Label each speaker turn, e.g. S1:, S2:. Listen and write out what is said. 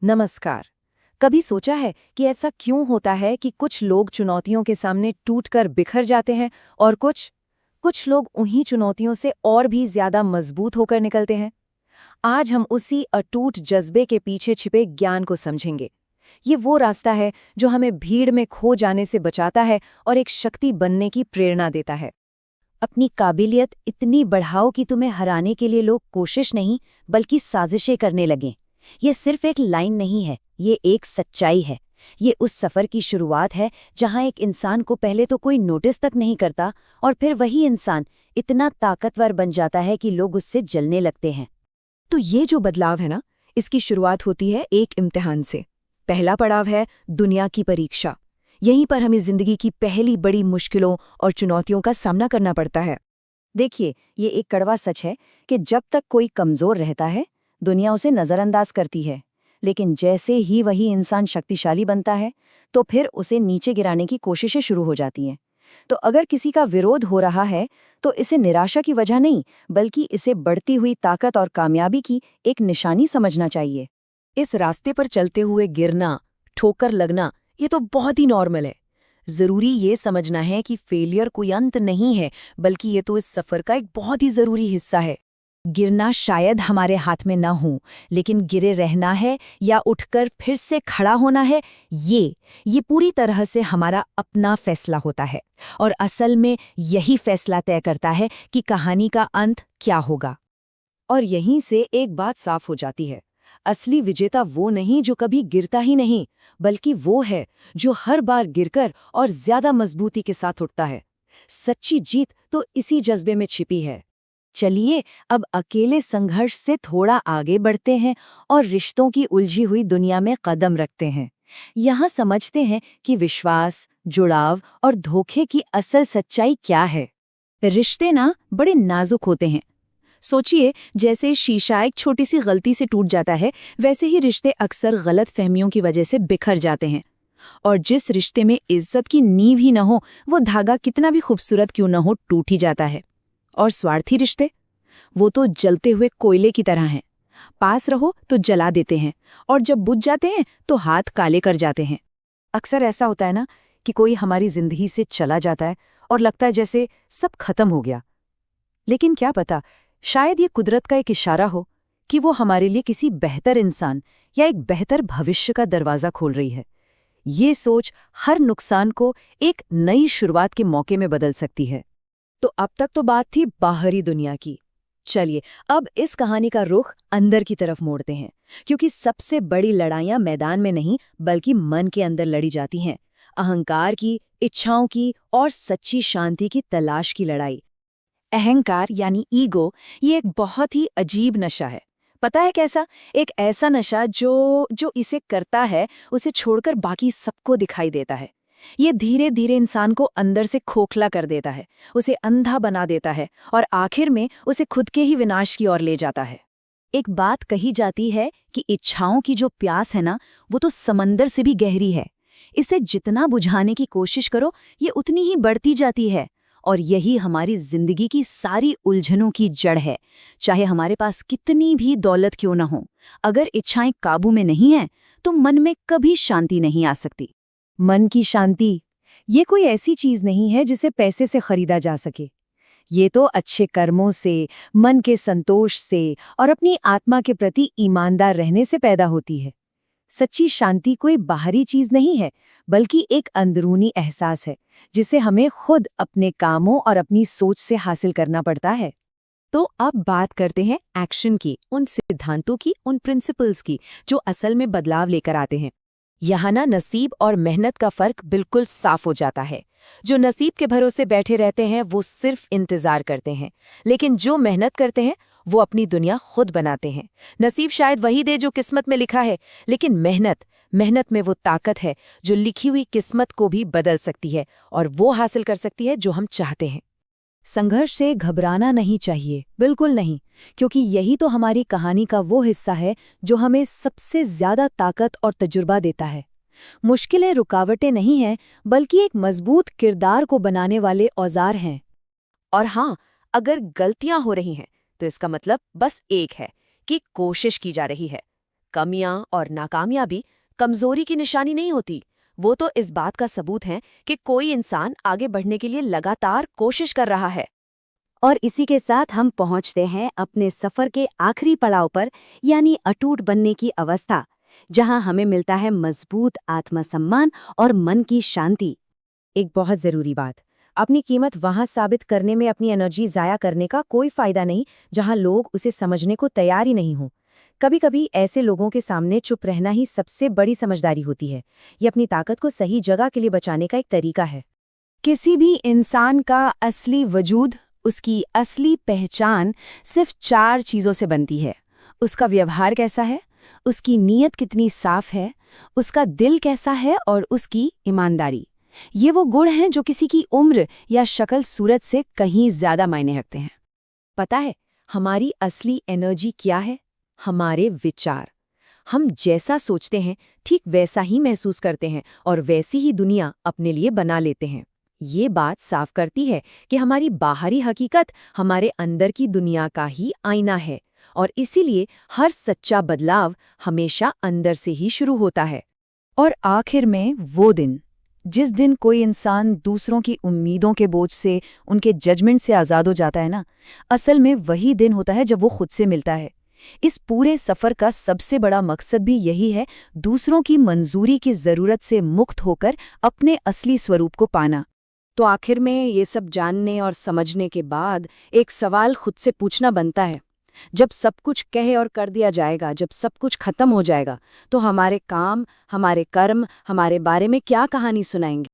S1: नमस्कार। कभी सोचा है कि ऐसा क्यों होता है कि कुछ लोग चुनौतियों के सामने टूटकर बिखर जाते हैं और कुछ लोग उन्हीं चुनौतियों से और भी ज्यादा मजबूत होकर निकलते हैं? आज हम उसी अटूट जज्बे के पीछे छिपे ज्ञान को समझेंगे। ये वो रास्ता है जो हमें भीड़ में खो जाने से बचाता है और एक शक्ति बनने की प्रेरणा देता है।
S2: अपनी काबिलियत इतनी बढ़ाओ कि तुम्हें हराने के लिए लोग कोशिश नहीं बल्कि साजिशें करने लगें। ये सिर्फ एक लाइन नहीं है, ये एक सच्चाई है। ये उस सफ़र की शुरुआत है जहाँ एक इंसान को पहले तो कोई नोटिस तक नहीं करता और फिर वही इंसान इतना ताकतवर बन जाता है कि लोग उससे जलने लगते हैं।
S1: तो ये जो बदलाव है ना, इसकी शुरुआत होती है एक इम्तिहान से। पहला पड़ाव है दुनिया की परीक्षा। यहीं पर हमें जिंदगी की पहली बड़ी मुश्किलों और चुनौतियों का सामना करना पड़ता है। देखिए, ये एक कड़वा सच है कि जब तक कोई कमजोर रहता है, दुनिया उसे नजरअंदाज करती है। लेकिन जैसे ही वही इंसान शक्तिशाली बनता है, तो फिर उसे नीचे गिराने की कोशिशें शुरू हो जाती हैं। तो अगर किसी का विरोध हो रहा है, तो इसे निराशा की वजह नहीं, बल्कि इसे बढ़ती हुई ताकत और कामयाबी की एक निशानी समझना चाहिए। इस रास्ते पर चलते हुए गिरना, ठोकर लगना, ये तो बहुत ही नॉर्मल है। जरूरी ये समझना है कि फेलियर कोई अंत नहीं है, बल्कि ये तो इस सफर का एक बहुत ही जरूरी हिस्सा है। गिरना शायद हमारे हाथ में न हो, लेकिन गिरे रहना है या उठकर फिर से खड़ा होना है, ये पूरी तरह से हमारा अपना फैसला होता है। और असल में यही फैसला तय करता है कि कहानी का अंत क्या होगा। और यहीं से एक बात साफ हो जाती है, असली विजेता वो नहीं जो कभी गिरता ही नहीं, बल्कि वो है जो हर बार गिरकर और ज्यादा मजबूती के साथ उठता है। सच्ची जीत तो इसी जज्बे में छिपी है। चलिए अब अकेले संघर्ष से थोड़ा आगे बढ़ते हैं और रिश्तों की उलझी हुई दुनिया में कदम रखते हैं। यहाँ समझते हैं कि विश्वास, जुड़ाव और धोखे की असल सच्चाई क्या है। रिश्ते ना बड़े नाजुक होते हैं। सोचिए, जैसे शीशा एक छोटी सी गलती से टूट जाता है, वैसे ही रिश्ते अक्सर गलत फहमियों की वजह से बिखर जाते हैं। और जिस रिश्ते में इज्जत की नींव ही न हो, वो धागा कितना भी खूबसूरत क्यों न हो, टूट ही जाता है। और स्वार्थी रिश्ते, वो तो जलते हुए कोयले की तरह हैं। पास रहो तो जला देते हैं, और जब बुझ जाते हैं तो हाथ काले कर जाते हैं। अक्सर ऐसा होता है ना कि कोई हमारी जिंदगी से चला जाता है और लगता है जैसे सब खत्म हो गया। लेकिन क्या पता, शायद ये कुदरत का एक इशारा हो कि वो हमारे लिए किसी बेहतर इंसान या एक बेहतर भविष्य का दरवाज़ा खोल रही है। ये सोच हर नुकसान को एक नई शुरुआत के मौके में बदल सकती है। तो अब तक तो बात थी बाहरी दुनिया की। चलिए अब इस कहानी का रुख अंदर की तरफ मोड़ते हैं, क्योंकि सबसे बड़ी लड़ाइयाँ मैदान में नहीं बल्कि मन के अंदर लड़ी जाती हैं। अहंकार की, इच्छाओं की और सच्ची शांति की तलाश की लड़ाई। अहंकार यानी ईगो, ये एक बहुत ही अजीब नशा है। पता है कैसा? एक ऐसा नशा जो इसे करता है, उसे छोड़कर बाकी सबको दिखाई देता है। ये धीरे धीरे इंसान को अंदर से खोखला कर देता है, उसे अंधा बना देता है और आखिर में उसे खुद के ही विनाश की ओर ले जाता है। एक बात कही जाती है कि इच्छाओं की जो प्यास है ना, वो तो समंदर से भी गहरी है। इसे जितना बुझाने की कोशिश करो, ये उतनी ही बढ़ती जाती है। और यही हमारी जिंदगी की सारी उलझनों की जड़ है। चाहे हमारे पास कितनी भी दौलत क्यों न हो, अगर इच्छाएं काबू में नहीं हैं, तो मन में कभी शांति नहीं आ सकती। मन की शांति, ये कोई ऐसी चीज नहीं है जिसे पैसे से खरीदा जा सके। ये तो अच्छे कर्मों से, मन के संतोष से और अपनी आत्मा के प्रति ईमानदार रहने से पैदा होती है। सच्ची शांति कोई बाहरी चीज नहीं है, बल्कि एक अंदरूनी एहसास है, जिसे हमें खुद अपने कामों और अपनी सोच से हासिल करना पड़ता है। तो अब बात करते हैं एक्शन की, उन सिद्धांतों की, उन प्रिंसिपल्स की जो असल में बदलाव लेकर आते हैं। यहाँ ना नसीब और मेहनत का फर्क बिल्कुल साफ हो जाता है। जो नसीब के भरोसे बैठे रहते हैं वो सिर्फ इंतजार करते हैं, लेकिन जो मेहनत करते हैं वो अपनी दुनिया खुद बनाते हैं। नसीब शायद वही दे जो किस्मत में लिखा है, लेकिन मेहनत में वो ताकत है जो लिखी हुई किस्मत को भी बदल सकती है और वो हासिल कर सकती है जो हम चाहते हैं। संघर्ष से घबराना नहीं चाहिए, बिल्कुल नहीं, क्योंकि यही तो हमारी कहानी का वो हिस्सा है जो हमें सबसे ज्यादा ताकत और तजुर्बा देता है। मुश्किलें रुकावटें नहीं हैं, बल्कि एक मजबूत किरदार को बनाने वाले औजार हैं। और हाँ, अगर गलतियां हो रही हैं, तो इसका मतलब बस एक है कि कोशिश की जा रही है। कमियां और नाकामयाबी कमजोरी की निशानी नहीं होती। वो तो इस बात का सबूत है कि कोई इंसान आगे बढ़ने के लिए लगातार कोशिश कर रहा है।
S2: और इसी के साथ हम पहुंचते हैं अपने सफर के आखिरी पड़ाव पर, यानी अटूट बनने की अवस्था, जहां हमें मिलता है मजबूत आत्मसम्मान और मन की शांति।
S1: एक बहुत जरूरी बात, अपनी कीमत वहां साबित करने में अपनी एनर्जी जाया करने का कोई फायदा नहीं जहां लोग उसे समझने को तैयार ही नहीं हों। कभी कभी ऐसे लोगों के सामने चुप रहना ही सबसे बड़ी समझदारी होती है। ये अपनी ताकत को सही जगह के लिए बचाने का एक तरीका है। किसी भी इंसान का असली वजूद, उसकी असली पहचान सिर्फ 4 चीज़ों से बनती है। उसका व्यवहार कैसा है, उसकी नीयत कितनी साफ है, उसका दिल कैसा है और उसकी ईमानदारी। ये वो गुण हैं जो किसी की उम्र या शक्ल सूरत से कहीं ज्यादा मायने रखते हैं। पता है हमारी असली एनर्जी क्या है? हमारे विचार। हम जैसा सोचते हैं ठीक वैसा ही महसूस करते हैं और वैसी ही दुनिया अपने लिए बना लेते हैं। ये बात साफ करती है कि हमारी बाहरी हकीकत हमारे अंदर की दुनिया का ही आईना है और इसीलिए हर सच्चा बदलाव हमेशा अंदर से ही शुरू होता है। और आखिर में वो दिन, जिस दिन कोई इंसान दूसरों की उम्मीदों के बोझ से, उनके जजमेंट से आज़ाद हो जाता है ना, असल में वही दिन होता है जब वो खुद से मिलता है। इस पूरे सफ़र का सबसे बड़ा मकसद भी यही है, दूसरों की मंजूरी की ज़रूरत से मुक्त होकर अपने असली स्वरूप को पाना। तो आखिर में ये सब जानने और समझने के बाद एक सवाल खुद से पूछना बनता है, जब सब कुछ कहे और कर दिया जाएगा, जब सब कुछ खत्म हो जाएगा, तो हमारे काम, हमारे कर्म, हमारे बारे में क्या कहानी सुनाएंगे?